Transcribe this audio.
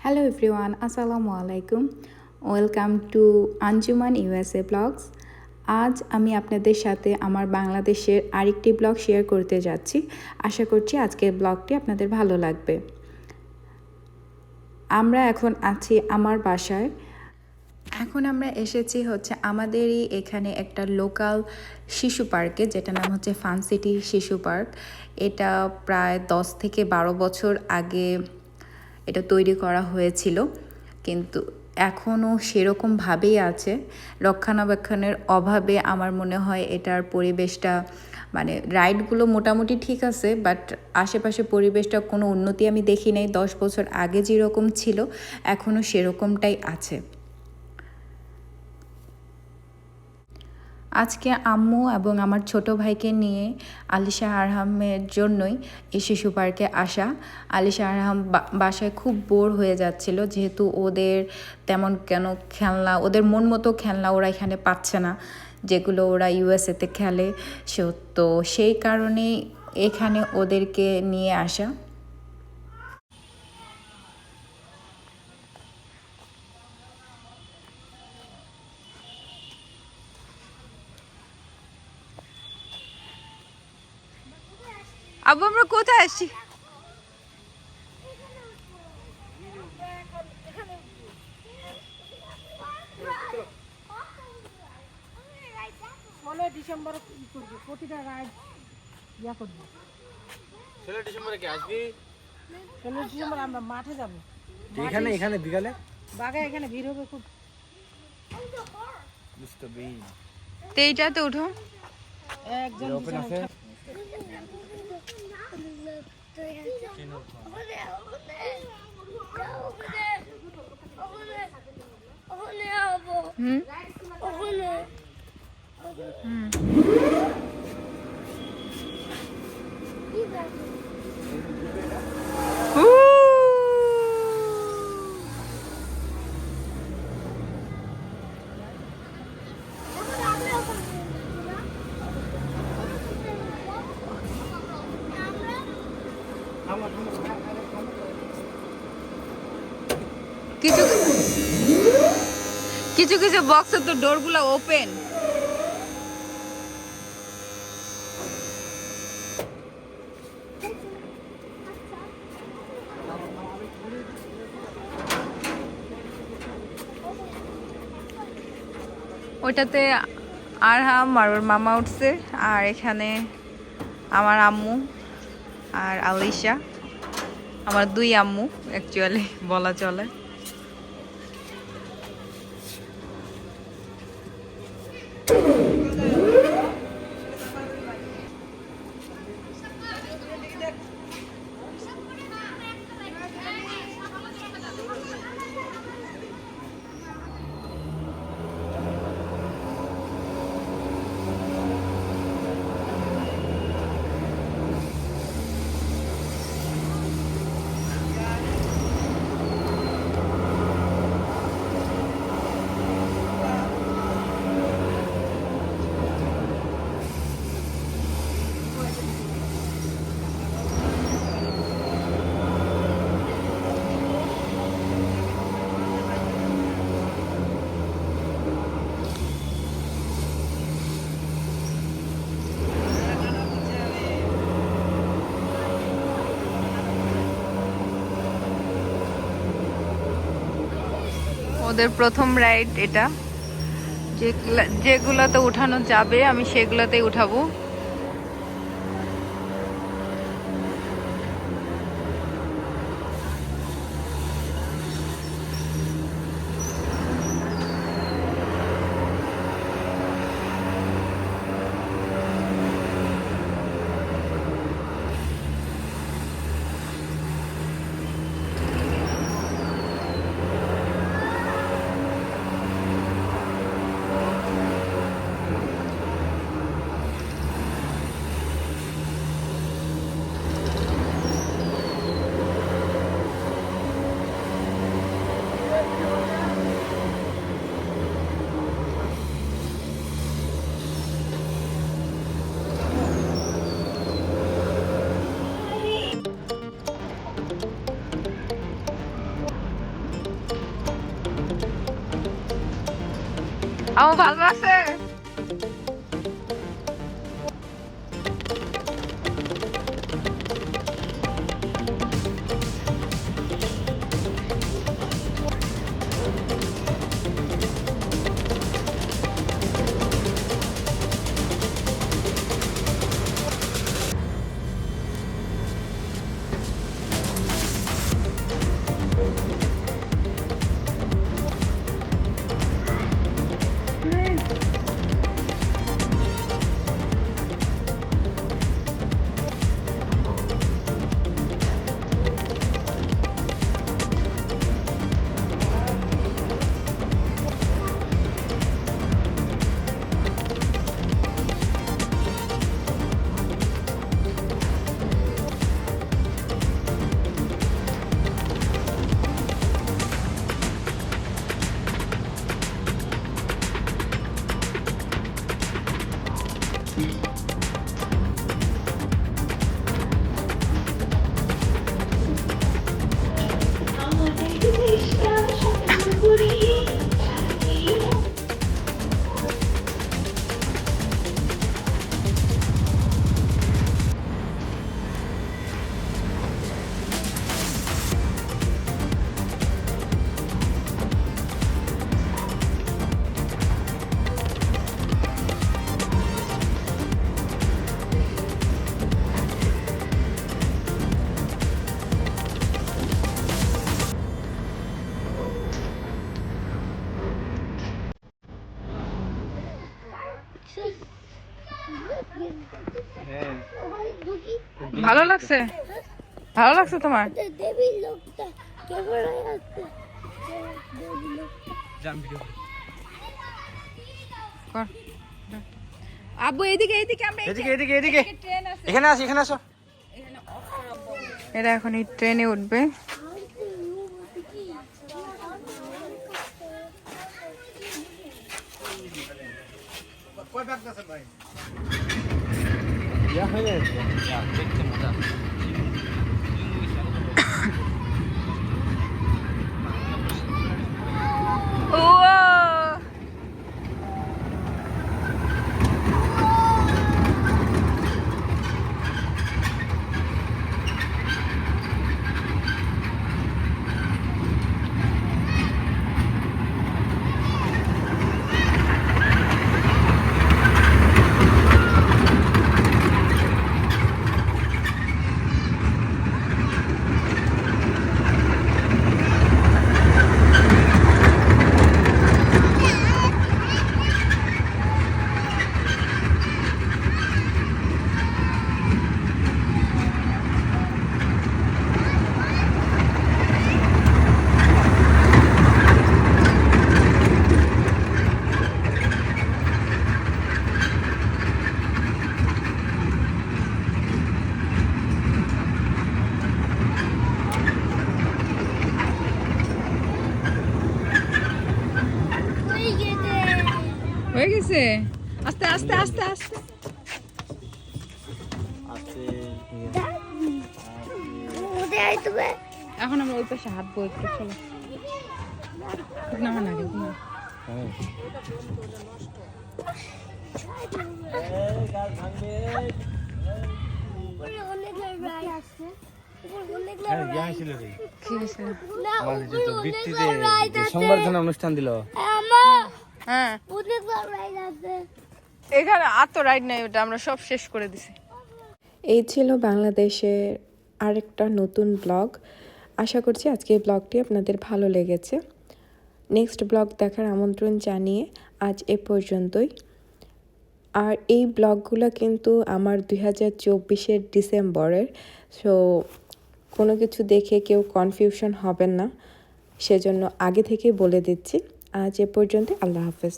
Hello everyone, আসসালামু আলাইকুম। Welcome to Anjuman USA blogs. আজ আমি আপনাদের সাথে আমার বাংলাদেশের আরেকটি ব্লগ শেয়ার করতে যাচ্ছি। আশা করছি আজকের ব্লগটি আপনাদের ভালো লাগবে। আমরা এখন আছি আমার বাসায়। এখন আমরা এসেছি হচ্ছে আমাদেরই এখানে একটা লোকাল শিশু পার্কে, যেটা নাম হচ্ছে ফান সিটি শিশু পার্ক। এটা প্রায় 10 থেকে 12 বছর আগে এটা তৈরি করা হয়েছিল, কিন্তু এখনও সেরকমভাবেই আছে। রক্ষণাবেক্ষণের অভাবে আমার মনে হয় এটার পরিবেশটা মানে রাইডগুলো মোটামুটি ঠিক আছে, বাট আশেপাশে পরিবেশটা কোনো উন্নতি আমি দেখি নাই। 10 বছর আগে যেরকম ছিল এখনও সেরকমটাই আছে। আজকে আম্মু এবং আমার ছোট ভাইকে নিয়ে আলিশা আরহামের জন্যই এই শিশু পার্কে আসা। আলিশা আরহাম বাসায় খুব বোর হয়ে যাচ্ছিল, যেহেতু ওদের তেমন কেন খেলনা, ওদের মন মতো খেলনা ওরা এখানে পাচ্ছে না, যেগুলো ওরা ইউএসএতে খেলে। তো সেই কারণেই এখানে ওদেরকে নিয়ে আসা। আব্বু, আমরা কোথায় আসছি? ডিসেম্বর করবি প্রতিটা রাইড ইয়া করবি। 16 ডিসেম্বরে কি আসবি? 16 ডিসেম্বর আমরা মাঠে যাবো। এখানে বিকালে বাগায় এখানে ভিড় হবে খুব। বুঝতে পারি। এইটাতে উঠো। একজন ওপেন আছে। কিছু কিছু কিছু বক্সের তো ডোরগুলো ওপেন। ওইটাতে আরহাম আর ওর মামা উঠছে, আর এখানে আমার আম্মু আর আলিশা, আমার দুই আম্মু অ্যাকচুয়ালি বলা চলে। ওদের প্রথম রাইড এটা, যেগুলোতে উঠানো যাবে আমি সেগুলোতেই উঠাবো। আমার ভালো আছে। ভালো লাগছে? ভালো লাগছে তোমার? দেবী লোকটা ক্যামেরায় আছে। দেবী লোকটা জাম ভিডিও কর। আব্বু এইদিকে এইদিকে আমরা এদিকে ট্রেন আছে। এখানে আসো এরা এখন এই ট্রেনে উঠবে। ইয়া হয়ে যাচ্ছে দেখতে মজা হয়ে গেছে। আস্তে আস্তে আস্তে আস্তে। এখন আমরা ওই পাশে হাঁটবো একটু, চলো। না না সংবর্ধনা অনুষ্ঠান দিল। হ্যাঁ এখানে আর তো রাইড নাই, ওটা আমরা সব শেষ করে দিছি। এই ছিল বাংলাদেশের আরেকটা নতুন ব্লগ। আশা করছি আজকে এই ব্লগটি আপনাদের ভালো লেগেছে। নেক্সট ব্লগ দেখার আমন্ত্রণ জানিয়ে আজ এ পর্যন্তই। আর এই ব্লগগুলো কিন্তু আমার 2024-এর ডিসেম্বরের, সো কোনো কিছু দেখে কেউ কনফিউশন হবেন না, সেজন্য আগে থেকে বলে দিচ্ছি। আজ এ পর্যন্ত, আল্লাহ হাফেজ।